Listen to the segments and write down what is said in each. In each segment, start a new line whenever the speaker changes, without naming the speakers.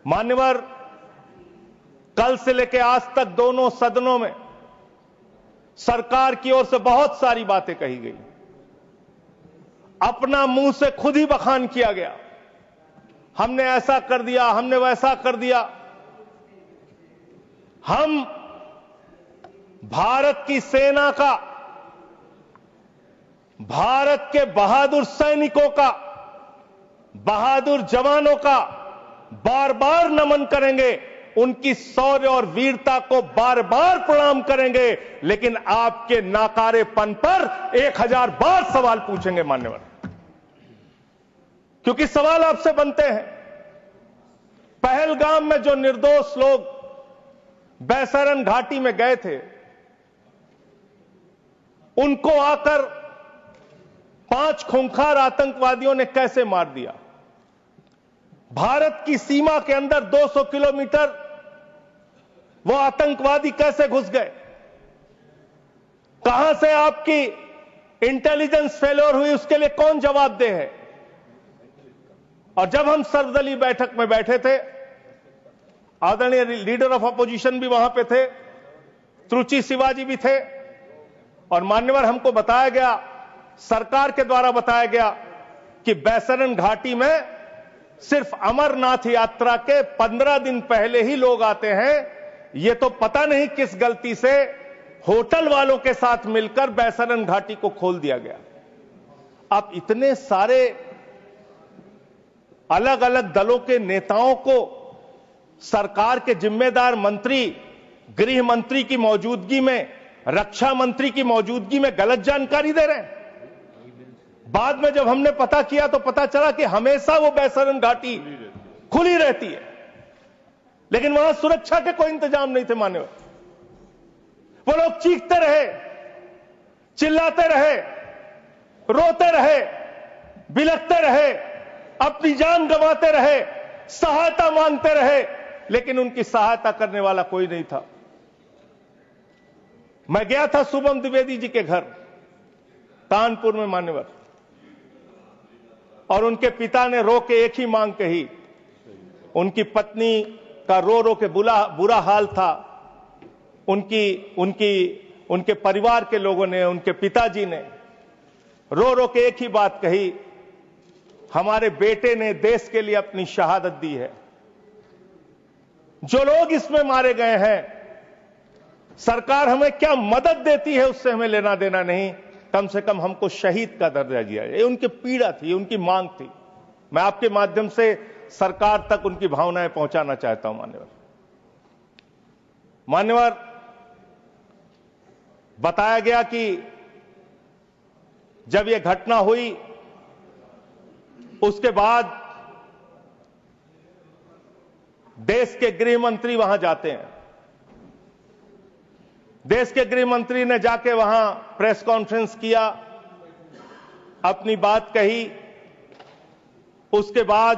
मान्यवर, कल से लेकर आज तक दोनों सदनों में सरकार की ओर से बहुत सारी बातें कही गई, अपना मुंह से खुद ही बखान किया गया, हमने ऐसा कर दिया, हमने वैसा कर दिया। हम भारत की सेना का, भारत के बहादुर सैनिकों का, बहादुर जवानों का बार बार नमन करेंगे, उनकी शौर्य और वीरता को बार बार प्रणाम करेंगे, लेकिन आपके नाकारेपन पर 1000 बार सवाल पूछेंगे मान्यवर, क्योंकि सवाल आपसे बनते हैं। पहलगाम में जो निर्दोष लोग बैसरन घाटी में गए थे, उनको आकर 5 खूंखार आतंकवादियों ने कैसे मार दिया। भारत की सीमा के अंदर 200 किलोमीटर वो आतंकवादी कैसे घुस गए, कहां से आपकी इंटेलिजेंस फेलियर हुई, उसके लिए कौन जवाबदेह है। और जब हम सर्वदलीय बैठक में बैठे थे, आदरणीय लीडर ऑफ अपोजिशन भी वहां पे थे, त्रुचि शिवाजी भी थे, और मान्यवर हमको बताया गया, सरकार के द्वारा बताया गया कि बैसरन घाटी में सिर्फ अमरनाथ यात्रा के 15 दिन पहले ही लोग आते हैं। यह तो पता नहीं किस गलती से होटल वालों के साथ मिलकर बैसरन घाटी को खोल दिया गया। अब इतने सारे अलग अलग दलों के नेताओं को सरकार के जिम्मेदार मंत्री, गृह मंत्री की मौजूदगी में, रक्षा मंत्री की मौजूदगी में गलत जानकारी दे रहे हैं। बाद में जब हमने पता किया तो पता चला कि हमेशा वो बैसरन घाटी खुली रहती है, लेकिन वहां सुरक्षा के कोई इंतजाम नहीं थे मान्यवर। वो लोग चीखते रहे, चिल्लाते रहे, रोते रहे, बिलखते रहे, अपनी जान गंवाते रहे, सहायता मांगते रहे, लेकिन उनकी सहायता करने वाला कोई नहीं था। मैं गया था शुभम द्विवेदी जी के घर कानपुर में मान्यवर, और उनके पिता ने रो के एक ही मांग कही। उनकी पत्नी का रो रो के बुरा हाल था, उनके परिवार के लोगों ने, उनके पिताजी ने रो रो के एक ही बात कही, हमारे बेटे ने देश के लिए अपनी शहादत दी है। जो लोग इसमें मारे गए हैं, सरकार हमें क्या मदद देती है उससे हमें लेना देना नहीं, कम से कम हमको शहीद का दर्जा दिया जाए। ये उनकी पीड़ा थी, उनकी मांग थी। मैं आपके माध्यम से सरकार तक उनकी भावनाएं पहुंचाना चाहता हूं मान्यवर, बताया गया कि जब यह घटना हुई उसके बाद देश के गृह मंत्री वहां जाते हैं। देश के गृह मंत्री ने जाके वहां प्रेस कॉन्फ्रेंस किया, अपनी बात कही। उसके बाद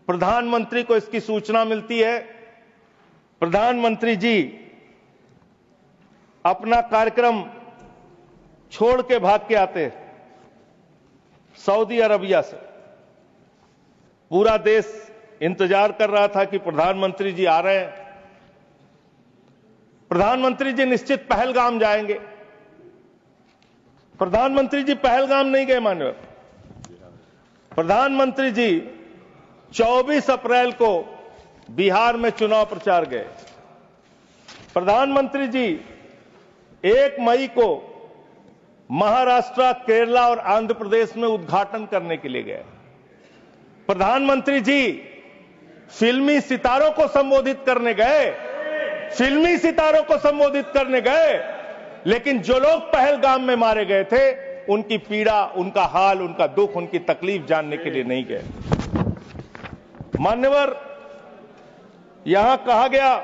प्रधानमंत्री को इसकी सूचना मिलती है। प्रधानमंत्री जी अपना कार्यक्रम छोड़ के भाग के आते सऊदी अरबिया से। पूरा देश इंतजार कर रहा था कि प्रधानमंत्री जी आ रहे हैं। प्रधानमंत्री जी निश्चित पहलगाम जाएंगे। प्रधानमंत्री जी पहलगाम नहीं गए मान्यवर। प्रधानमंत्री जी 24 अप्रैल को बिहार में चुनाव प्रचार गए। प्रधानमंत्री जी 1 मई को महाराष्ट्र, केरला और आंध्र प्रदेश में उद्घाटन करने के लिए गए। प्रधानमंत्री जी फिल्मी सितारों को संबोधित करने गए, फिल्मी सितारों को संबोधित करने गए, लेकिन जो लोग पहलगाम में मारे गए थे उनकी पीड़ा, उनका हाल, उनका दुख, उनकी तकलीफ जानने के लिए नहीं गए। मान्यवर, यहां कहा गया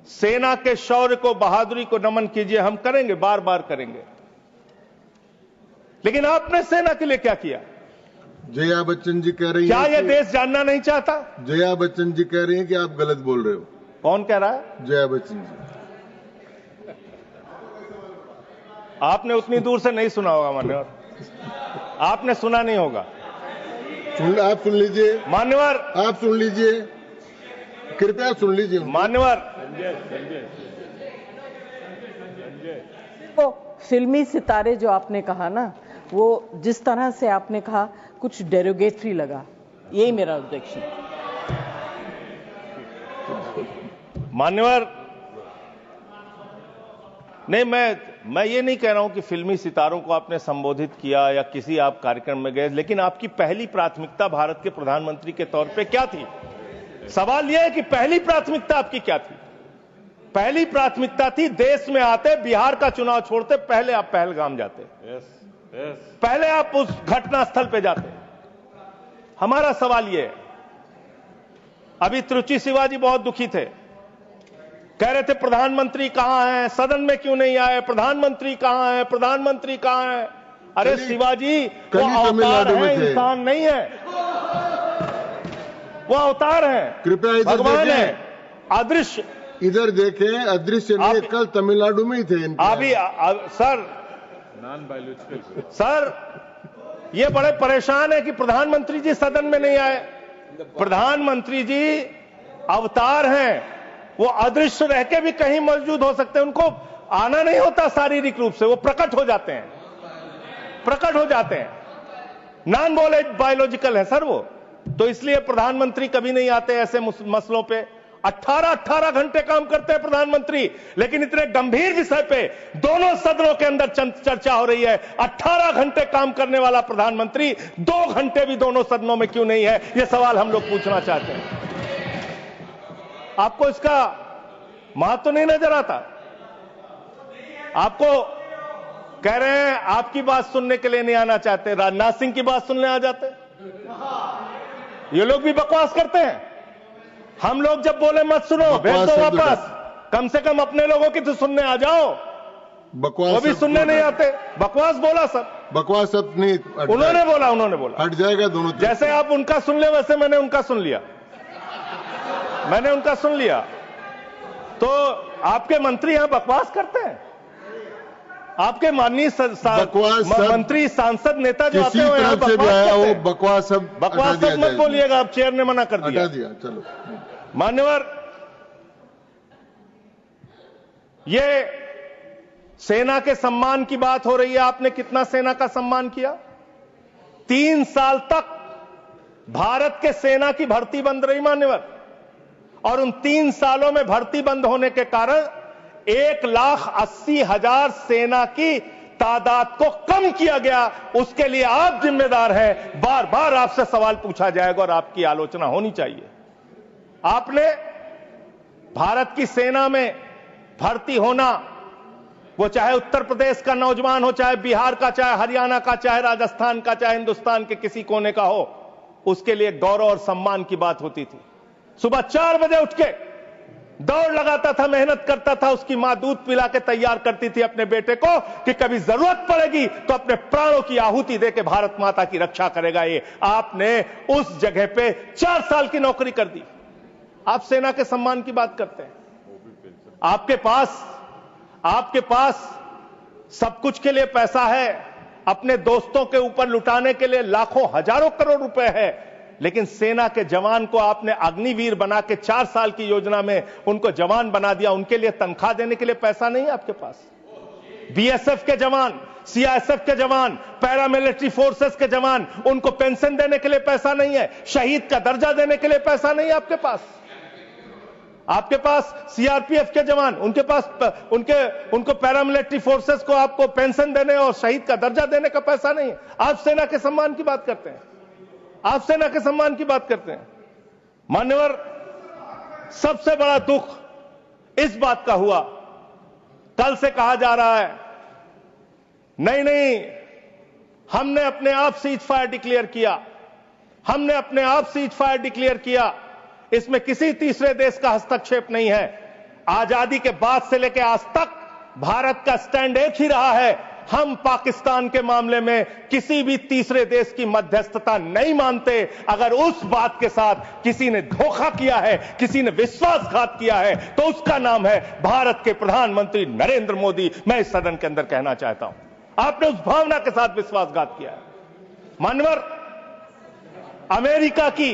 सेना के शौर्य को, बहादुरी को नमन कीजिए। हम करेंगे, बार बार करेंगे, लेकिन आपने सेना के लिए क्या किया?
जया बच्चन जी कह रही
क्या
है,
यह देश जानना नहीं चाहता?
जया बच्चन जी कह रही हैं कि आप गलत बोल रहे हो।
कौन कह रहा है?
जया बच्चन जी।
आपने उतनी दूर से नहीं सुना होगा मान्यवर, आपने सुना नहीं होगा।
आप सुन लीजिए,
मान्यवर,
आप सुन लीजिए, कृपया सुन लीजिए।
मान्यवर,
तो फिल्मी सितारे जो आपने कहा ना, वो जिस तरह से आपने कहा कुछ डेरोगेटरी लगा, यही मेरा ऑब्जेक्शन।
मान्यवर, नहीं, मैं ये नहीं कह रहा हूं कि फिल्मी सितारों को आपने संबोधित किया या किसी आप कार्यक्रम में गए, लेकिन आपकी पहली प्राथमिकता भारत के प्रधानमंत्री के तौर पे क्या थी? सवाल यह है कि पहली प्राथमिकता आपकी क्या थी? पहली प्राथमिकता थी देश में आते, बिहार का चुनाव छोड़ते, पहले आप पहलगाम जाते। पहले आप उस घटना स्थल पे जाते। हमारा सवाल यह है, अभी त्रुचि शिवाजी बहुत दुखी थे, कह रहे थे प्रधानमंत्री कहां है, सदन में क्यों नहीं आए, प्रधानमंत्री कहां है, प्रधानमंत्री कहां है। अरे शिवाजी, वो अवतार है, इंसान नहीं है, वो अवतार है,
कृपया इधर
भगवान
देखें,
है, अदृश्य।
इधर देखें, अदृश्य नहीं, कल तमिलनाडु में ही थे
अभी सर, ये बड़े परेशान है कि प्रधानमंत्री जी सदन में नहीं आए। प्रधानमंत्री जी अवतार हैं, वो अदृश्य रह के भी कहीं मौजूद हो सकते हैं, उनको आना नहीं होता शारीरिक रूप से, वो प्रकट हो जाते हैं, प्रकट हो जाते हैं, नॉन बायोलॉजिकल है सर वो। तो इसलिए प्रधानमंत्री कभी नहीं आते ऐसे मसलों पे। 18 घंटे काम करते हैं प्रधानमंत्री, लेकिन इतने गंभीर विषय पे दोनों सदनों के अंदर चर्चा हो रही है। 18 घंटे काम करने वाला प्रधानमंत्री 2 घंटे भी दोनों सदनों में क्यों नहीं है, यह सवाल हम लोग पूछना चाहते हैं। आपको इसका महत्व नहीं नजर आता? आपको कह रहे हैं आपकी बात सुनने के लिए नहीं आना चाहते, राजनाथ सिंह की बात सुनने आ जाते। ये लोग भी बकवास करते हैं। हम लोग जब बोले मत सुनो, भेज दो वापस, कम से कम अपने लोगों की तो सुनने आ जाओ।
बकवास
वो भी सुनने नहीं आते। बकवास बोला सर,
बकवास अब नहीं,
उन्होंने बोला
हट जाएगा दोनों।
जैसे आप उनका सुन ले, वैसे मैंने उनका सुन लिया, मैंने उनका सुन लिया। तो आपके मंत्री यहां बकवास करते हैं? आपके माननीय मंत्री, सांसद, नेता जो आते हैं यहां
बकवास
मत बोलिएगा, आप चेयर ने मना कर दिया।
चलो
मान्यवर, ये सेना के सम्मान की बात हो रही है। आपने कितना सेना का सम्मान किया? 3 साल तक भारत के सेना की भर्ती बंद रही मान्यवर, और उन 3 सालों में भर्ती बंद होने के कारण 1,80,000 सेना की तादाद को कम किया गया। उसके लिए आप जिम्मेदार हैं। बार बार आपसे सवाल पूछा जाएगा और आपकी आलोचना होनी चाहिए। आपने भारत की सेना में भर्ती होना, वो चाहे उत्तर प्रदेश का नौजवान हो, चाहे बिहार का, चाहे हरियाणा का, चाहे राजस्थान का, चाहे हिंदुस्तान के किसी कोने का हो, उसके लिए गौरव और सम्मान की बात होती थी। सुबह 4 बजे उठ के दौड़ लगाता था, मेहनत करता था, उसकी मां दूध पिला के तैयार करती थी अपने बेटे को कि कभी जरूरत पड़ेगी तो अपने प्राणों की आहुति देके भारत माता की रक्षा करेगा। ये आपने उस जगह पे 4 साल की नौकरी कर दी। आप सेना के सम्मान की बात करते हैं। आपके पास सब कुछ के लिए पैसा है, अपने दोस्तों के ऊपर लुटाने के लिए लाखों हजारों करोड़ रुपए है, लेकिन सेना के जवान को आपने अग्निवीर बना के 4 साल की योजना में उनको जवान बना दिया। उनके लिए तनख्वाह देने के लिए पैसा नहीं है आपके पास। बीएसएफ के जवान, सीआईएसएफ के जवान, पैरामिलिट्री फोर्सेस के जवान, उनको पेंशन देने के लिए पैसा नहीं है, शहीद का दर्जा देने के लिए पैसा नहीं है आपके पास। आपके पास सीआरपीएफ के जवान, उनको पैरामिलिट्री फोर्सेस को आपको पेंशन देने और शहीद का दर्जा देने का पैसा नहीं है। आप सेना के सम्मान की बात करते हैं, आप सेना के सम्मान की बात करते हैं। मान्यवर, सबसे बड़ा दुख इस बात का हुआ, कल से कहा जा रहा है नहीं, हमने अपने आप सीज फायर डिक्लेयर किया, हमने अपने आप सीज फायर डिक्लेयर किया, इसमें किसी तीसरे देश का हस्तक्षेप नहीं है। आजादी के बाद से लेकर आज तक भारत का स्टैंड एक ही रहा है, हम पाकिस्तान के मामले में किसी भी तीसरे देश की मध्यस्थता नहीं मानते। अगर उस बात के साथ किसी ने धोखा किया है, किसी ने विश्वासघात किया है, तो उसका नाम है भारत के प्रधानमंत्री नरेंद्र मोदी। मैं इस सदन के अंदर कहना चाहता हूं, आपने उस भावना के साथ विश्वासघात किया है। मान्यवर, अमेरिका की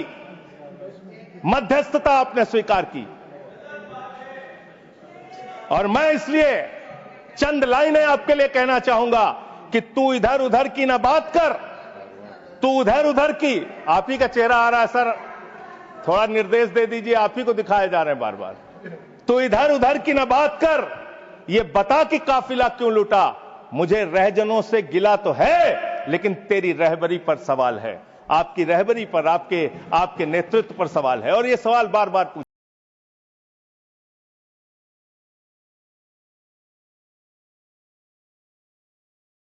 मध्यस्थता आपने स्वीकार की। और मैं इसलिए चंद लाइनें आपके लिए कहना चाहूंगा कि तू इधर उधर की ना बात कर, तू उधर उधर की। आप ही का चेहरा आ रहा है सर, थोड़ा निर्देश दे दीजिए, आप ही को दिखाए जा रहे हैं बार बार। तू इधर उधर की ना बात कर, ये बता कि काफिला क्यों लूटा। मुझे रहजनों से गिला तो है, लेकिन तेरी रहबरी पर सवाल है, आपकी रहबरी पर, आपके नेतृत्व पर सवाल है। और ये सवाल बार बार